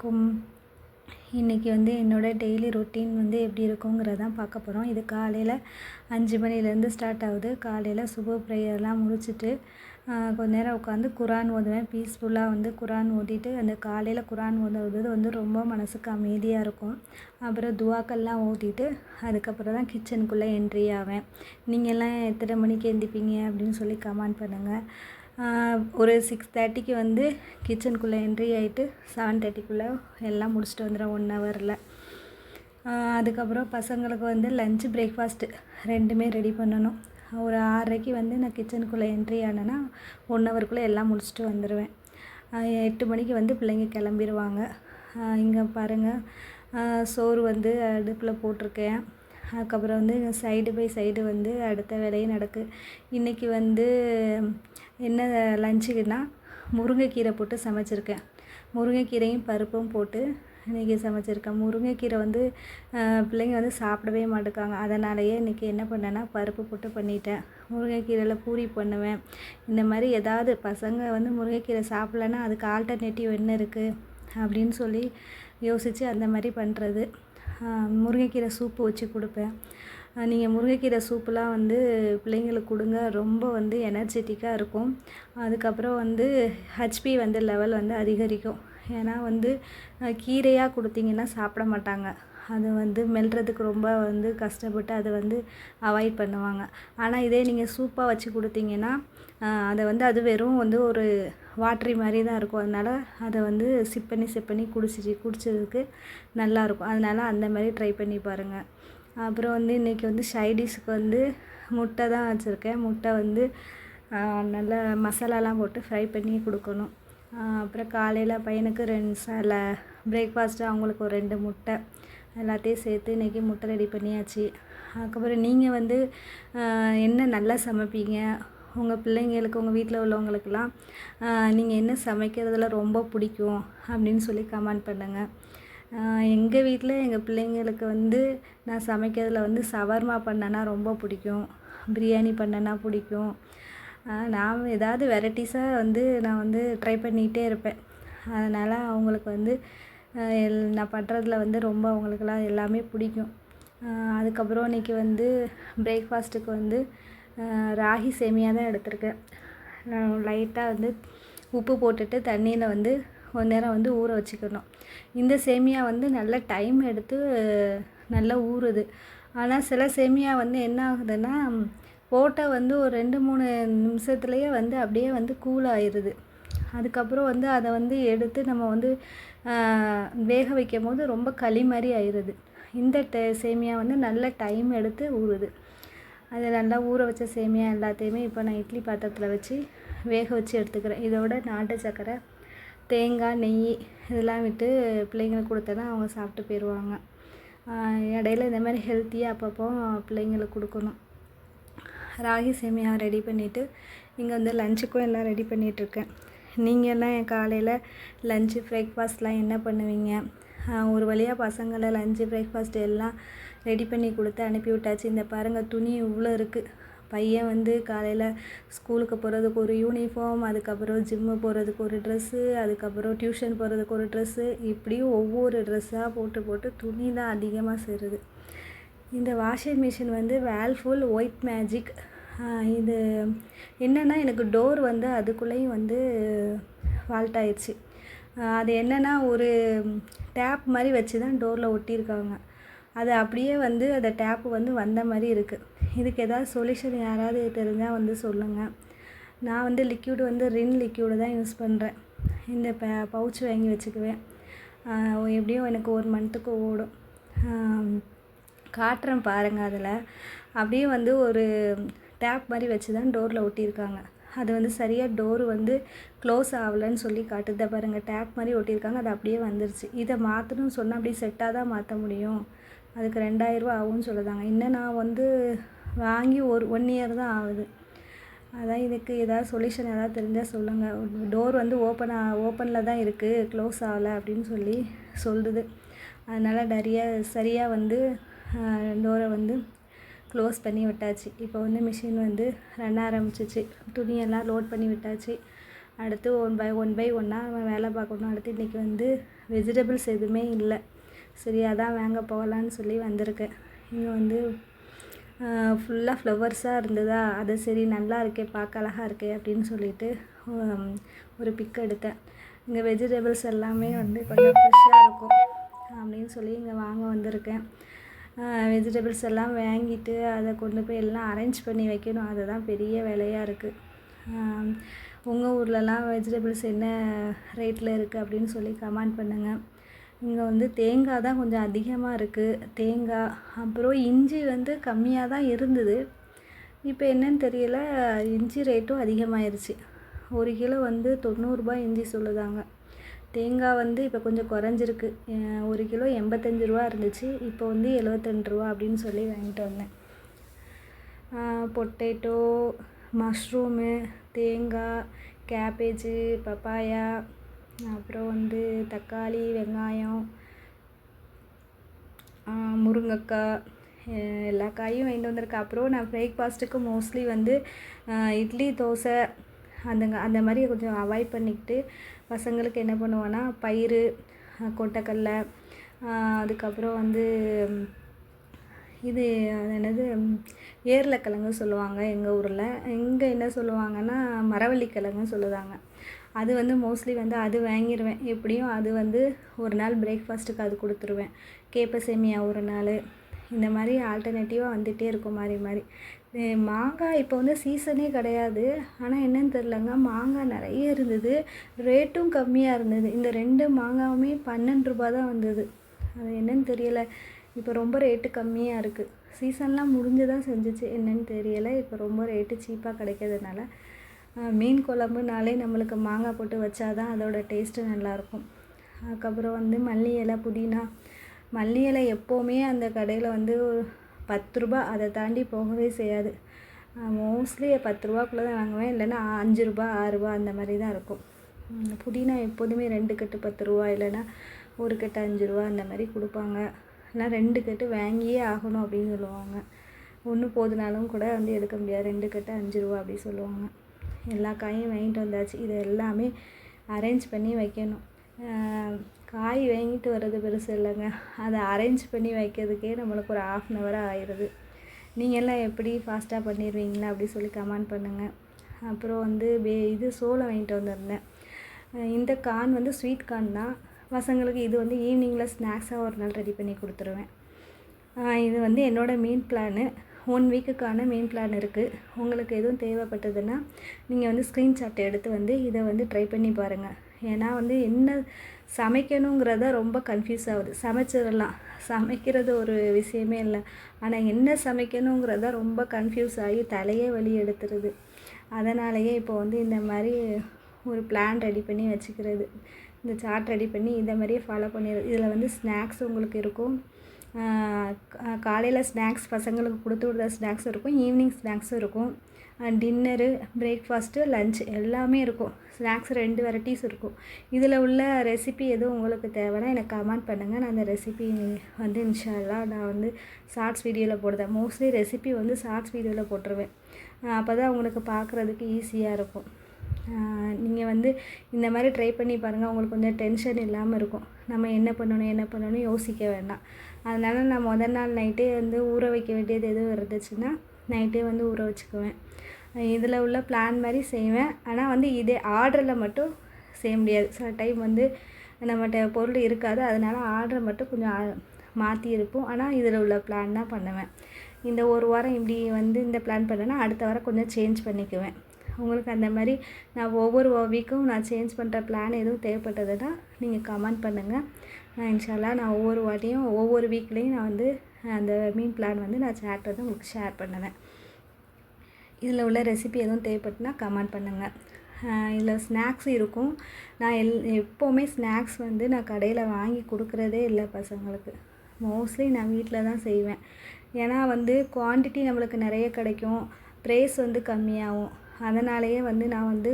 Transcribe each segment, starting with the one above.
அலைக்கும். இன்றைக்கி வந்து என்னோடய டெய்லி ரொட்டீன் வந்து எப்படி இருக்குங்கிறதான் பார்க்க போகிறோம். இது காலையில் 5 மணிலேருந்து ஸ்டார்ட் ஆகுது. காலையில் சுப ப்ரேயர்லாம் முடிச்சுட்டு கொஞ்ச நேரம் உட்காந்து குரான் ஓதுவேன். பீஸ்ஃபுல்லாக வந்து குரான் ஓதிட்டு அந்த காலையில் குரான் ஓதுறது வந்து ரொம்ப மனதுக்கு அமைதியாக இருக்கும். அப்புறம் துவாக்கள்லாம் ஓதிட்டு அதுக்கப்புறம் தான் கிச்சனுக்குள்ளே என்ட்ரி ஆவேன். நீங்கள்லாம் எத்தனை மணிக்கு எந்திரிப்பீங்க அப்படின்னு சொல்லி கமெண்ட் பண்ணுங்கள். ஒரு 6:30க்கு வந்து கிச்சனுக்குள்ளே என்ட்ரி ஆகிட்டு 7:30க்குள்ளே எல்லாம் முடிச்சுட்டு வந்துடுவேன் 1 ஹவரில். அதுக்கப்புறம் பசங்களுக்கு வந்து லஞ்சு பிரேக்ஃபாஸ்ட்டு ரெண்டுமே ரெடி பண்ணணும். ஒரு 6:30க்கு வந்து நான் கிச்சனுக்குள்ளே என்ட்ரி ஆனேன்னா 1 ஹவருக்குள்ளே எல்லாம் முடிச்சுட்டு வந்துடுவேன். 8 மணிக்கு வந்து பிள்ளைங்க கிளம்பிடுவாங்க. இங்கே பாருங்கள், சோறு வந்து அடுப்பில் போட்டிருக்கேன். அதுக்கப்புறம் வந்து சைடு பை சைடு வந்து அடுத்த வேலையும் நடக்குது. இன்றைக்கி வந்து என்ன லஞ்சுக்குன்னா முருங்கைக்கீரை போட்டு சமைச்சிருக்கேன். முருங்கைக்கீரையும் பருப்பும் போட்டு இன்றைக்கி சமைச்சிருக்கேன். முருங்கைக்கீரை வந்து பிள்ளைங்க வந்து சாப்பிடவே மாட்டேங்காங்க. அதனாலேயே இன்றைக்கி என்ன பண்ணேன்னா பருப்பு போட்டு பண்ணிட்டேன். முருங்கைக்கீரையில் பூரி பண்ணுவேன். இந்த மாதிரி ஏதாவது பசங்க வந்து முருங்கைக்கீரை சாப்பிட்லன்னா அதுக்கு ஆல்டர்னேட்டிவ் என்ன இருக்குது அப்படின்னு சொல்லி யோசித்து அந்த மாதிரி பண்ணுறது. முருங்கைக்கீரை சூப்பு வச்சு கொடுப்பேன். நீங்கள் முருங்கைக்கீரை சூப்புலாம் வந்து பிள்ளைங்களுக்கு கொடுங்க, ரொம்ப வந்து எனர்ஜெட்டிக்காக இருக்கும். அதுக்கப்புறம் வந்து ஹெச்பி வந்து லெவல் வந்து அதிகரிக்கும். ஏன்னா வந்து கீரையாக கொடுத்தீங்கன்னா சாப்பிட மாட்டாங்க. அது வந்து மெல்றதுக்கு ரொம்ப வந்து கஷ்டப்பட்டு அதை வந்து அவாய்ட் பண்ணுவாங்க. ஆனால் இதே நீங்கள் சூப்பாக வச்சு கொடுத்தீங்கன்னா அதை வந்து அது வெறும் வந்து ஒரு வாட்ரி மாதிரி தான் இருக்கும். அதனால் அதை வந்து சிப் பண்ணி குடிச்சதுக்கு நல்லாயிருக்கும். அதனால் அந்த மாதிரி ட்ரை பண்ணி பாருங்கள். அப்புறம் வந்து இன்றைக்கி வந்து சைடிஷ்க்கு வந்து முட்டை தான் வச்சுருக்கேன். முட்டை வந்து நல்லா மசாலாலாம் போட்டு ஃப்ரை பண்ணி கொடுக்கணும். அப்புறம் காலையில் பையனுக்கு 2 பிரேக்ஃபாஸ்ட்டு அவங்களுக்கு ஒரு 2 முட்டை எல்லாத்தையும் சேர்த்து இன்றைக்கி முட்டை ரெடி பண்ணியாச்சு. அதுக்கப்புறம் நீங்கள் வந்து என்ன நல்லா சமைப்பீங்க, உங்கள் பிள்ளைங்களுக்கு உங்கள் வீட்டில் உள்ளவங்களுக்கெல்லாம் நீங்கள் என்ன சமைக்கிறதுல ரொம்ப பிடிக்கும் அப்படின்னு சொல்லி கமெண்ட் பண்ணுங்கள். எங்கள் வீட்டில் எங்கள் பிள்ளைங்களுக்கு வந்து நான் சமைக்கிறதுல வந்து சவர்மா பண்ணேன்னா ரொம்ப பிடிக்கும், பிரியாணி பண்ணேன்னா பிடிக்கும். நான் ஏதாவது வெரைட்டிஸாக வந்து நான் வந்து ட்ரை பண்ணிகிட்டே இருப்பேன். அதனால் அவங்களுக்கு வந்து நான் பண்ணுறதுல வந்து ரொம்ப அவங்களுக்கெல்லாம் எல்லாமே பிடிக்கும். அதுக்கப்புறம் இன்றைக்கி வந்து பிரேக்ஃபாஸ்ட்டுக்கு வந்து ராகி சேமியா தான் எடுத்திருக்கேன். நான் லைட்டாக வந்து உப்பு போட்டுட்டு தண்ணியில் வந்து கொஞ்ச நேரம் வந்து ஊற வச்சுக்கணும். இந்த சேமியா வந்து நல்ல டைம் எடுத்து நல்லா ஊறுது. ஆனால் சில சேமியா வந்து என்ன ஆகுதுன்னா போட்டால் வந்து ஒரு 2-3 நிமிஷத்துலேயே வந்து அப்படியே வந்து கூல் ஆயிடுது. அதுக்கப்புறம் வந்து அதை வந்து எடுத்து நம்ம வந்து வேக வைக்கும் போது ரொம்ப களி மாதிரி ஆயிடுது. இந்த சேமியா வந்து நல்ல டைம் எடுத்து ஊறுது. அது நல்லா ஊற வச்ச சேமியா எல்லாத்தையுமே இப்போ நான் இட்லி பாத்திரத்தில் வச்சு வேக வச்சு எடுத்துக்கிறேன். இதோட நாட்டு சர்க்கரை, தேங்காய், நெய் இதெல்லாம் விட்டு பிள்ளைங்களுக்கு கொடுத்தேன்னா அவங்க சாப்பிட்டு போயிடுவாங்க. இடையில இந்த மாதிரி ஹெல்த்தியாக அப்பப்போ பிள்ளைங்களுக்கு கொடுக்கணும். ராகி சேமியா ரெடி பண்ணிவிட்டு இங்கே வந்து லஞ்சுக்கும் எல்லாம் ரெடி பண்ணிகிட்ருக்கேன். நீங்கள்லாம் என் காலையில் லஞ்சு பிரேக்ஃபாஸ்ட்லாம் என்ன பண்ணுவீங்க? ஒரு வழியாக பசங்களை லஞ்சு பிரேக்ஃபாஸ்ட் எல்லாம் ரெடி பண்ணி கொடுத்து அனுப்பி விட்டாச்சு. இந்த பாருங்கள், துணி இவ்வளோ இருக்குது. பையன் வந்து காலையில் ஸ்கூலுக்கு போகிறதுக்கு ஒரு யூனிஃபார்ம், அதுக்கப்புறம் ஜிம்மு போகிறதுக்கு ஒரு ட்ரெஸ்ஸு, அதுக்கப்புறம் டியூஷன் போகிறதுக்கு ஒரு ட்ரெஸ்ஸு, இப்படியும் ஒவ்வொரு ட்ரெஸ்ஸாக போட்டு துணி தான் அதிகமாக சேருது. இந்த வாஷிங் மிஷின் வந்து வேர்ல்பூல் ஒயிட் மேஜிக். இது என்னென்னா எனக்கு டோர் வந்து அதுக்குள்ளேயும் வந்து ஃபால்ட் ஆயிடுச்சு. அது என்னென்னா ஒரு டேப் மாதிரி வச்சு தான் டோரில் ஒட்டியிருக்காங்க. அது அப்படியே வந்து அந்த டேப்பு வந்து வந்த மாதிரி இருக்குது. இதுக்கு ஏதாவது சொல்யூஷன் யாராவது தெரிஞ்சால் வந்து சொல்லுங்கள். நான் வந்து லிக்யூடு வந்து ரின் லிக்யூடு தான் யூஸ் பண்ணுறேன். இந்த பவுச் வாங்கி வச்சுக்குவேன். எப்படியும் எனக்கு 1 மந்த்துக்கு ஓடும். காட்டுறேன் பாருங்கள். அதில் அப்படியே வந்து ஒரு டேப் மாதிரி வச்சு தான் டோரில் ஒட்டியிருக்காங்க. அது வந்து சரியாக டோரு வந்து க்ளோஸ் ஆகலைன்னு சொல்லி காட்டுது. பாருங்கள், டேப் மாதிரி ஒட்டியிருக்காங்க. அது அப்படியே வந்துருச்சு. இதை மாற்றணும்னு சொன்னால் அப்படியே செட்டாக தான் மாற்ற முடியும். அதுக்கு 2000 ரூபா ஆகும்னு சொல்லுதாங்க. இன்னும் நான் வந்து வாங்கி ஒரு 1 இயர் தான் ஆகுது. அதான் இதுக்கு ஏதாவது சொல்யூஷன் ஏதாவது தெரிஞ்சால் சொல்லுங்கள். டோர் வந்து ஓப்பனில் தான் இருக்குது, க்ளோஸ் ஆகலை அப்படின்னு சொல்லி சொல்லுது. அதனால் சரியாக வந்து டோரை வந்து க்ளோஸ் பண்ணி விட்டாச்சு. இப்போ வந்து மிஷின் வந்து ரன் ஆரம்பிச்சிச்சு. துணியெல்லாம் லோட் பண்ணி விட்டாச்சு. அடுத்து ஒன் பை ஒன்னாக நம்ம வேலை பார்க்கணும். அடுத்து இன்றைக்கி வந்து வெஜிடபிள்ஸ் எதுவுமே இல்லை. சரி அதான் வாங்க போகலான்னு சொல்லி வந்திருக்கேன். இங்கே வந்து ஃபுல்லாக ஃப்ளவர்ஸாக இருந்ததா, அது சரி நல்லா இருக்கே, பார்க்க அழகாக இருக்கே அப்படின்னு சொல்லிட்டு ஒரு பிக் எடுத்தேன். இங்கே வெஜிடபிள்ஸ் எல்லாமே வந்து கொஞ்சம் ஃப்ரெஷ்ஷாக இருக்கும் அப்படின்னு சொல்லி இங்கே வாங்க வந்திருக்கேன். வெஜிடபிள்ஸ் எல்லாம் வாங்கிட்டு அதை கொண்டு போய் எல்லாம் அரேஞ்ச் பண்ணி வைக்கணும். அதுதான் பெரிய வேலையாக இருக்குது. உங்கள் ஊர்லலாம் வெஜிடபிள்ஸ் என்ன ரேட்டில் இருக்குது அப்படின்னு சொல்லி கமெண்ட் பண்ணுங்கள். இங்கே வந்து தேங்காய் தான் கொஞ்சம் அதிகமாக இருக்குது. தேங்காய் அப்புறம் இஞ்சி வந்து கம்மியாக தான் இருந்தது. இப்போ என்னன்னு தெரியல, இஞ்சி ரேட்டும் அதிகமாகிருச்சு. 1 கிலோ வந்து 90 ரூபாய் இஞ்சி சொல்லுதாங்க. தேங்காய் வந்து இப்போ கொஞ்சம் குறைஞ்சிருக்கு. 1 கிலோ 85 ரூபா இருந்துச்சு, இப்போ வந்து 72 ரூபா அப்படின்னு சொல்லி வாங்கிட்டு வந்தேன். பொட்டேட்டோ, மஷ்ரூமு, தேங்காய், கேபேஜு, பப்பாயா, அப்புறம் வந்து தக்காளி, வெங்காயம், முருங்கைக்காய், எல்லா காயும் வாங்கிட்டு வந்திருக்கேன். அப்புறம் நான் பிரேக்ஃபாஸ்ட்டுக்கு மோஸ்ட்லி வந்து இட்லி, தோசை அந்த மாதிரி கொஞ்சம் அவாய்ட் பண்ணிக்கிட்டு பசங்களுக்கு என்ன பண்ணுவேன்னா பயிறு, கொண்டக்கடலை, அதுக்கப்புறம் வந்து இது என்னது ஏர்லக்கிழங்கு சொல்லுவாங்க எங்கள் ஊரில். இங்கே என்ன சொல்லுவாங்கன்னா மரவள்ளிக்கிழங்குன்னு சொல்லுவாங்க. அது வந்து மோஸ்ட்லி வந்து அது வாங்கிடுவேன். எப்படியும் அது வந்து ஒரு நாள் பிரேக்ஃபாஸ்ட்டுக்கு அது கொடுத்துருவேன். கேப்பை சேமியா ஒரு நாள், இந்த மாதிரி ஆல்டர்னேட்டிவாக வந்துகிட்டே இருக்கும் மாறி மாறி. மாங்காய் இப்போ வந்து சீசனே கிடையாது. ஆனால் என்னன்னு தெரிலங்க, மாங்காய் நிறைய இருந்தது, ரேட்டும் கம்மியாக இருந்தது. இந்த 2 மாங்காயுமே 12 ரூபா தான் வந்தது. அது என்னன்னு தெரியலை, இப்போ ரொம்ப ரேட்டு கம்மியாக இருக்குது. சீசன்லாம் முடிஞ்சு தான் செஞ்சிச்சு, என்னன்னு தெரியலை. இப்போ ரொம்ப ரேட்டு சீப்பாக கிடைக்கிறதுனால மீன் குழம்புனாலே நம்மளுக்கு மாங்காய் போட்டு வச்சா தான் அதோடய டேஸ்ட்டு நல்லாயிருக்கும். அதுக்கப்புறம் வந்து மல்லி இலை, புதினா. மல்லி இலை எப்போவுமே அந்த கடையில் வந்து 10 ரூபா, அதை தாண்டி போகவே செய்யாது. மோஸ்ட்லி 10 ரூபாக்குள்ளே தான் வாங்குவேன், இல்லைன்னா 5 ரூபா 6 ரூபா அந்த மாதிரி தான் இருக்கும். புதினா எப்போதுமே 2 கட்டு 10 ரூபா, இல்லைன்னா 1 கட்டு 5 ரூபா அந்த மாதிரி கொடுப்பாங்க. இல்லைனா 2 கட்டு வாங்கியே ஆகணும் அப்படின்னு சொல்லுவாங்க. ஒன்று போதுனாலும் கூட வந்து எடுக்க முடியாது, 2 கட்டு 5 ரூபா அப்படி சொல்லுவாங்க. எல்லா காயும் வாங்கிட்டு வந்தாச்சு. இதை எல்லாமே அரேஞ்ச் பண்ணி வைக்கணும். காய் வாங்கிட்டு வர்றது பெருசு இல்லைங்க, அதை அரேஞ்ச் பண்ணி வைக்கிறதுக்கே நம்மளுக்கு ஒரு 1/2 hour ஆயிடுது. நீங்கள்லாம் எப்படி ஃபாஸ்ட்டாக பண்ணிடுவீங்களா அப்படி சொல்லி கமெண்ட் பண்ணுங்கள். அப்புறம் வந்து இது சோளம் வாங்கிட்டு வந்திருந்தேன். இந்த கார்ன் வந்து ஸ்வீட் கார்ன் தான். பசங்களுக்கு இது வந்து ஈவினிங்கில் ஸ்நாக்ஸாக ஒரு நாள் ரெடி பண்ணி கொடுத்துருவேன். இது வந்து என்னோடய மீன் பிளானு. 1 வீக்குக்கான மீன் பிளான் இருக்குது. உங்களுக்கு எதுவும் தேவைப்பட்டதுன்னா நீங்கள் வந்து ஸ்க்ரீன்ஷாட் எடுத்து வந்து இதை வந்து ட்ரை பண்ணி பாருங்கள். ஏன்னா வந்து என்ன சமைக்கணுங்கிறத ரொம்ப கன்ஃபியூஸ் ஆகுது. சமைச்சிடலாம், சமைக்கிறது ஒரு விஷயமே இல்லை. ஆனால் என்ன சமைக்கணுங்கிறத ரொம்ப கன்ஃபியூஸ் ஆகி தலையே வலி எடுத்துருது. அதனாலேயே இப்போ வந்து இந்த மாதிரி ஒரு பிளான் ரெடி பண்ணி வச்சுக்கிறது. இந்த சார்ட் ரெடி பண்ணி இதை மாதிரியே ஃபாலோ பண்ணிடுறது. இதில் வந்து ஸ்நாக்ஸ் உங்களுக்கு இருக்கும். காலையில் ஸ்நாக்ஸ் பசங்களுக்கு கொடுத்து விடுற ஸ்நாக்ஸ் இருக்கும், ஈவினிங் ஸ்நாக்ஸும் இருக்கும், டின்னரு, பிரேக்ஃபாஸ்ட்டு, லன்ச் எல்லாமே இருக்கும். ஸ்நாக்ஸ் 2 வெரைட்டிஸ் இருக்கும். இதில் உள்ள ரெசிபி எதுவும் உங்களுக்கு தேவைன்னா எனக்கு கமெண்ட் பண்ணுங்கள். நான் அந்த ரெசிபி வந்து இன்ஷா அல்லாஹ் நான் வந்து ஷார்ட்ஸ் வீடியோவில் போடுறேன். மோஸ்ட்லி ரெசிபி வந்து ஷார்ட்ஸ் வீடியோவில் போட்டுருவேன். அப்போ தான் உங்களுக்கு பார்க்குறதுக்கு ஈஸியாக இருக்கும். நீங்கள் வந்து இந்த மாதிரி ட்ரை பண்ணி பாருங்கள். உங்களுக்கு கொஞ்சம் டென்ஷன் இல்லாமல் இருக்கும். நம்ம என்ன பண்ணணும் யோசிக்க வேண்டாம். அதனால் நான் முதல் நாள் நைட்டே வந்து ஊற வைக்க வேண்டியது எதுவும் இருந்துச்சுன்னா நைட்டே வந்து ஊற வச்சுக்குவேன். இதில் உள்ள பிளான் மாதிரி செய்வேன். ஆனால் வந்து இதே ஆர்டரில் மட்டும் செய்ய முடியாது. சில டைம் வந்து நம்மகிட்ட பொருள் இருக்காது, அதனால் ஆர்டரை மட்டும் கொஞ்சம் மாற்றி இருப்போம். ஆனால் இதில் உள்ள பிளான் தான் பண்ணுவேன். இந்த ஒரு வாரம் இப்படி வந்து இந்த பிளான் பண்ணேன்னா அடுத்த வாரம் கொஞ்சம் சேஞ்ச் பண்ணிக்குவேன். உங்களுக்கு அந்த மாதிரி நான் ஒவ்வொரு வீக்கும் நான் சேஞ்ச் பண்ணுற பிளான் எதுவும் தேவைப்பட்டதுன்னா நீங்கள் கமெண்ட் பண்ணுங்கள். நான் இன்ஷா அல்லாஹ் நான் ஒவ்வொரு வாட்டியும் ஒவ்வொரு வீக்லேயும் நான் வந்து அந்த மீன் பிளான் வந்து நான் சாட் வந்து உங்களுக்கு ஷேர் பண்ணுவேன். இதில் உள்ள ரெசிபி எதுவும் தேவைப்பட்டுனா கமெண்ட் பண்ணுங்கள். இதில் ஸ்நாக்ஸ் இருக்கும். நான் எப்போவுமே ஸ்நாக்ஸ் வந்து நான் கடையில் வாங்கி கொடுக்குறதே இல்லை பசங்களுக்கு. மோஸ்ட்லி நான் வீட்டில் தான் செய்வேன். ஏன்னா வந்து குவான்டிட்டி நம்மளுக்கு நிறைய கிடைக்கும், ப்ரைஸ் வந்து கம்மியாகும். அதனாலேயே வந்து நான் வந்து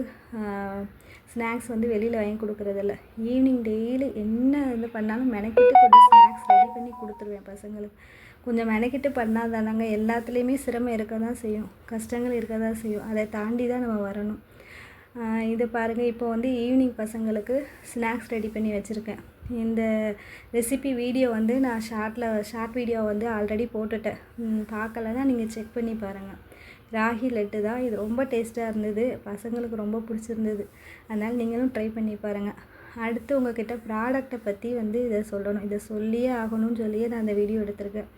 ஸ்நாக்ஸ் வந்து வெளியில் வாங்கி கொடுக்குறதில்ல. ஈவினிங் டெய்லி என்ன இது பண்ணாலும் மெனக்கிட்டு கொஞ்சம் ஸ்நாக்ஸ் ரெடி பண்ணி கொடுத்துருவேன் பசங்களுக்கு. கொஞ்சம் மெனக்கிட்டு பண்ணால் தானாங்க, எல்லாத்துலேயுமே சிரமம் இருக்க தான் செய்யும், கஷ்டங்கள் இருக்க தான் செய்யும். அதை தாண்டி தான் நம்ம வரணும். இது பாருங்கள், இப்போ வந்து ஈவினிங் பசங்களுக்கு ஸ்நாக்ஸ் ரெடி பண்ணி வச்சுருக்கேன். இந்த ரெசிபி வீடியோ வந்து நான் ஷார்ட் வீடியோ வந்து ஆல்ரெடி போட்டுட்டேன். பார்க்கலன்னா நீங்கள் செக் பண்ணி பாருங்கள். ராகி லட்டு தான். இது ரொம்ப டேஸ்ட்டாக இருந்தது, பசங்களுக்கு ரொம்ப பிடிச்சிருந்தது. அதனால் நீங்களும் ட்ரை பண்ணி பாருங்கள். அடுத்து உங்கள்கிட்ட ப்ராடக்டை பற்றி வந்து இதை சொல்லணும். இதை சொல்லியே ஆகணும்னு சொல்லியே நான் அந்த வீடியோ எடுத்திருக்கேன்.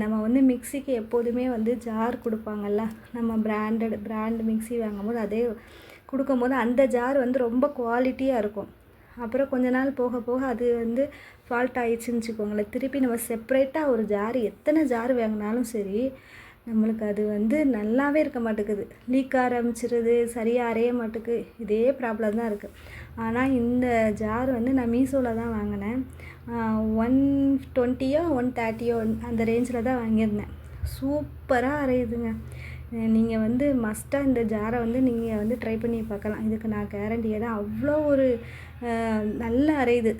நம்ம வந்து மிக்சிக்கு எப்போதுமே வந்து ஜார் கொடுப்பாங்கள்ல, நம்ம பிராண்ட் மிக்சி வாங்கும்போது அதே கொடுக்கும்போது அந்த ஜார் வந்து ரொம்ப குவாலிட்டியாக இருக்கும். அப்புறம் கொஞ்ச நாள் போக போக அது வந்து ஃபால்ட் ஆகிடுச்சின்னு வச்சுக்கோங்களேன். திருப்பி நம்ம செப்ரேட்டாக ஒரு ஜார் எத்தனை ஜார் வாங்கினாலும் சரி, நம்மளுக்கு அது வந்து நல்லாவே இருக்க மாட்டேங்குது. லீக் ஆரம்பிச்சிருது, சரியாக அரைய மாட்டேக்கு. இதே ப்ராப்ளம் தான் இருக்குது. ஆனால் இந்த ஜார் வந்து நான் மீஷோவில் தான் வாங்கினேன். 120 130 அந்த ரேஞ்சில் தான் வாங்கியிருந்தேன். சூப்பராக அரையுதுங்க. நீங்கள் வந்து மஸ்ட்டாக இந்த ஜாரை வந்து நீங்கள் வந்து ட்ரை பண்ணி பார்க்கலாம். இதுக்கு நான் கேரண்டியாக தான். அவ்வளோ ஒரு நல்லா அரையுது.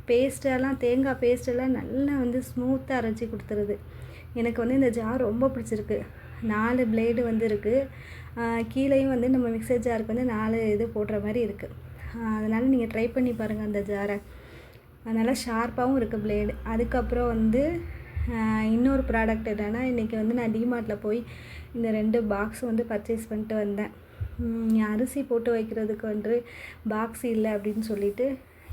பேஸ்ட்டெல்லாம், தேங்காய் பேஸ்ட்டெல்லாம் நல்லா வந்து ஸ்மூத்தாக அரைச்சி கொடுத்துருது. எனக்கு வந்து இந்த ஜார் ரொம்ப பிடிச்சிருக்கு. 4 பிளேடு வந்து இருக்குது. கீழேயும் வந்து நம்ம மிக்சர் ஜாருக்கு வந்து 4 இது போடுற மாதிரி இருக்குது. அதனால் நீங்கள் ட்ரை பண்ணி பாருங்கள் அந்த ஜாரை. அதனால் ஷார்ப்பாகவும் இருக்குது பிளேடு. அதுக்கப்புறம் வந்து இன்னொரு ப்ராடக்ட் என்னென்னா, இன்றைக்கி வந்து நான் டிமார்ட்டில் போய் இந்த 2 பாக்ஸ் வந்து பர்ச்சேஸ் பண்ணிட்டு வந்தேன். அரிசி போட்டு வைக்கிறதுக்கு வந்து பாக்ஸ் இல்லை அப்படின்னு சொல்லிட்டு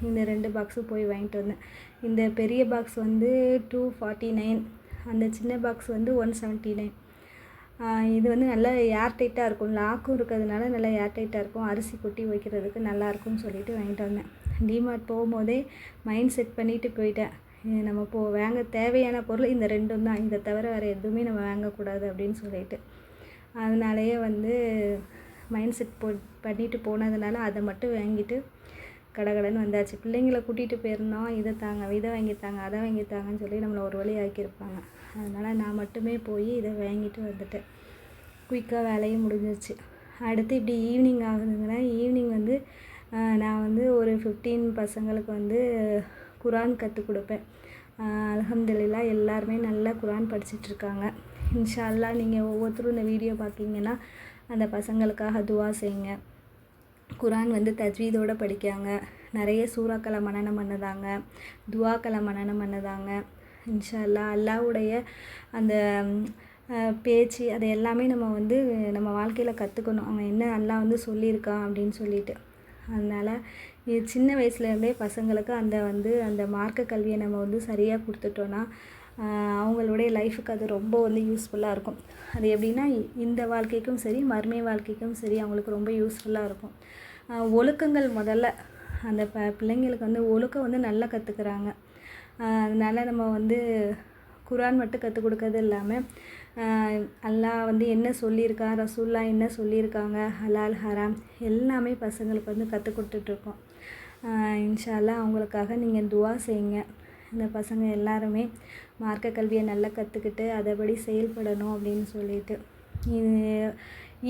இந்த 2 பாக்ஸு போய் வாங்கிட்டு வந்தேன். இந்த பெரிய பாக்ஸ் வந்து 249, அந்த சின்ன பாக்ஸ் வந்து 179. இது வந்து நல்லா ஏர் டைட்டாக இருக்கும், லாக்கும் இருக்கிறதுனால நல்லா ஏர் டைட்டாக இருக்கும், அரிசி கொட்டி வைக்கிறதுக்கு நல்லாயிருக்கும்னு சொல்லிட்டு வாங்கிட்டு வந்தேன். டிமார்ட் போகும்போதே மைண்ட் செட் பண்ணிவிட்டு போயிட்டேன். நம்ம வாங்க தேவையான பொருள் இந்த 2 தான், இதை தவிர வேறு எதுவுமே நம்ம வாங்கக்கூடாது அப்படின்னு சொல்லிட்டு. அதனாலேயே வந்து மைண்ட் செட் பண்ணிவிட்டு போனதுனால அதை மட்டும் வாங்கிட்டு கடகடன்னு வந்தாச்சு. பிள்ளைங்களை கூட்டிகிட்டு போயிருந்தோம், இதை வாங்கித்தாங்க அதை வாங்கித்தாங்கன்னு சொல்லி நம்மளை ஒரு வழி ஆக்கியிருப்பாங்க. அதனால் நான் மட்டுமே போய் இதை வாங்கிட்டு வந்துட்டேன். குயிக்காக வேலையும் முடிஞ்சிருச்சு. அடுத்து இப்படி ஈவினிங் ஆகுதுங்கன்னா, ஈவினிங் வந்து நான் வந்து ஒரு 15 பசங்களுக்கு வந்து குரான் கற்றுக் கொடுப்பேன். அல்ஹம்துலில்லாஹ் எல்லாருமே நல்லா குரான் படிச்சிட்ருக்காங்க. இன்ஷா அல்லாஹ் நீங்கள் ஒவ்வொருத்தரும் இந்த வீடியோ பார்க்கிங்கன்னா அந்த பசங்களுக்காக துவா செய்யுங்க. குரான் வந்து தஜ்வீதோடு படிக்காங்க. நிறைய சூறாக்களை மனனம் பண்ணுதாங்க, துவாக்களை மனனம் பண்ணுதாங்க. இன்ஷா அல்லாஹ் அல்லாஹ்வுடைய அந்த பேச்சு அதை எல்லாமே நம்ம வந்து நம்ம வாழ்க்கையில் கற்றுக்கணும். அவன் என்ன அல்லாஹ் வந்து சொல்லியிருக்கான் அப்படின்னு சொல்லிட்டு. அதனால் இது சின்ன வயசுலேருந்தே பசங்களுக்கு அந்த மார்க்க கல்வியை நம்ம வந்து சரியாக கொடுத்துட்டோன்னா அவங்களுடைய லைஃபுக்கு அது ரொம்ப வந்து யூஸ்ஃபுல்லாக இருக்கும். அது எப்படின்னா, இந்த வாழ்க்கைக்கும் சரி மறுமை வாழ்க்கைக்கும் சரி அவங்களுக்கு ரொம்ப யூஸ்ஃபுல்லாக இருக்கும். ஒழுக்கங்கள் முதல்ல அந்த பிள்ளைங்களுக்கு வந்து ஒழுக்கம் வந்து நல்லா கற்றுக்குறாங்க. அதனால் நம்ம வந்து குரான் மட்டும் கற்றுக் கொடுக்கறது இல்லாமல் அல்லாஹ் வந்து என்ன சொல்லியிருக்கான், ரசூல்லா என்ன சொல்லியிருக்காங்க, ஹலால் ஹராம் எல்லாமே பசங்களுக்கு வந்து கற்றுக் கொடுத்துட்ருக்கோம். இன்ஷா அல்லாஹ் அவங்களுக்காக நீங்கள் துவா செய்யுங்க. இந்த பசங்க எல்லாருமே மார்க்க கல்வியை நல்லா கற்றுக்கிட்டு அதைப்படி செயல்படணும் அப்படின்னு சொல்லிட்டு.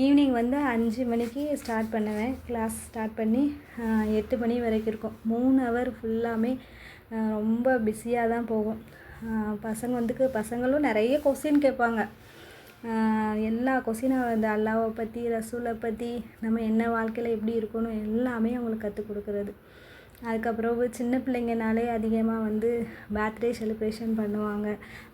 ஈவினிங் வந்து 5 மணிக்கு ஸ்டார்ட் பண்ணுவேன். கிளாஸ் ஸ்டார்ட் பண்ணி 8 மணி வரைக்கும் இருக்கும். 3 ஹவர் ஃபுல்லாமே ரொம்ப பிஸியாக தான் போகும். பசங்களும் நிறைய கொஸ்டின் கேட்பாங்க. எல்லா கொஸ்டினும் அந்த அல்லாவை பற்றி, ரசூலை பற்றி, நம்ம என்ன வாழ்க்கையில் எப்படி இருக்கணும் எல்லாமே அவங்களுக்கு கற்றுக் கொடுக்குறது. அதுக்கப்புறம் சின்ன பிள்ளைங்கனாலே அதிகமாக வந்து பர்த்டே செலிப்ரேஷன் பண்ணுவாங்க.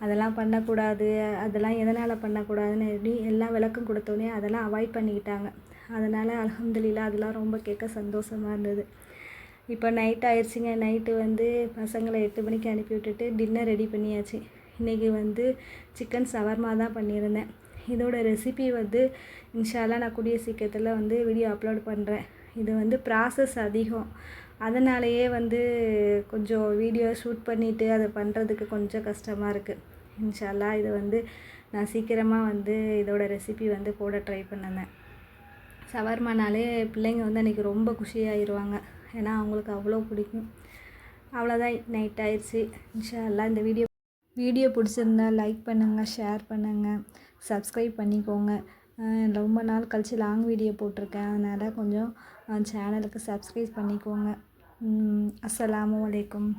அதெல்லாம் பண்ணக்கூடாது, அதெல்லாம் எதனால் பண்ணக்கூடாதுன்னு எப்படி எல்லாம் விளக்கம் கொடுத்தோன்னே அதெல்லாம் அவாய்ட் பண்ணிக்கிட்டாங்க. அதனால் அல்ஹம்துலில்லாஹ் அதெல்லாம் ரொம்ப கேட்க சந்தோஷமாக இருந்தது. இப்போ நைட் ஆயிடுச்சுங்க. நைட்டு வந்து பசங்களை 8 மணிக்கு அனுப்பி விட்டுட்டு டின்னர் ரெடி பண்ணியாச்சு. இன்றைக்கி வந்து சிக்கன் சவர்மா தான் பண்ணியிருந்தேன். இதோட ரெசிபி வந்து இன்ஷா அல்லாஹ் நான் கூடிய சீக்கிரத்தில் வந்து வீடியோ அப்லோட் பண்ணுறேன். இது வந்து ப்ராசஸ் அதிகம், அதனாலேயே வந்து கொஞ்சம் வீடியோ ஷூட் பண்ணிவிட்டு அதை பண்ணுறதுக்கு கொஞ்சம் கஷ்டமாக இருக்குது. இன்ஷா அல்லாஹ் இது வந்து நான் சீக்கிரமாக வந்து இதோட ரெசிபி வந்து போட ட்ரை பண்ணேன். சவர்மானாலே பிள்ளைங்க வந்து அன்றைக்கி ரொம்ப குஷியாகிடுவாங்க. ஏன்னா அவங்களுக்கு அவ்வளோ பிடிக்கும். அவ்வளோதான், நைட் ஆயிடுச்சு. இன்ஷா அல்லாஹ் இந்த வீடியோ பிடிச்சிருந்தா லைக் பண்ணுங்கள், ஷேர் பண்ணுங்கள், சப்ஸ்கிரைப் பண்ணிக்கோங்க. ரொம்ப நாள் கழித்து லாங் வீடியோ போட்டிருக்கேன், அதனால் கொஞ்சம் சேனலுக்கு சப்ஸ்கிரைப் பண்ணிக்கோங்க. அஸ்ஸலாமு அலைக்கும்.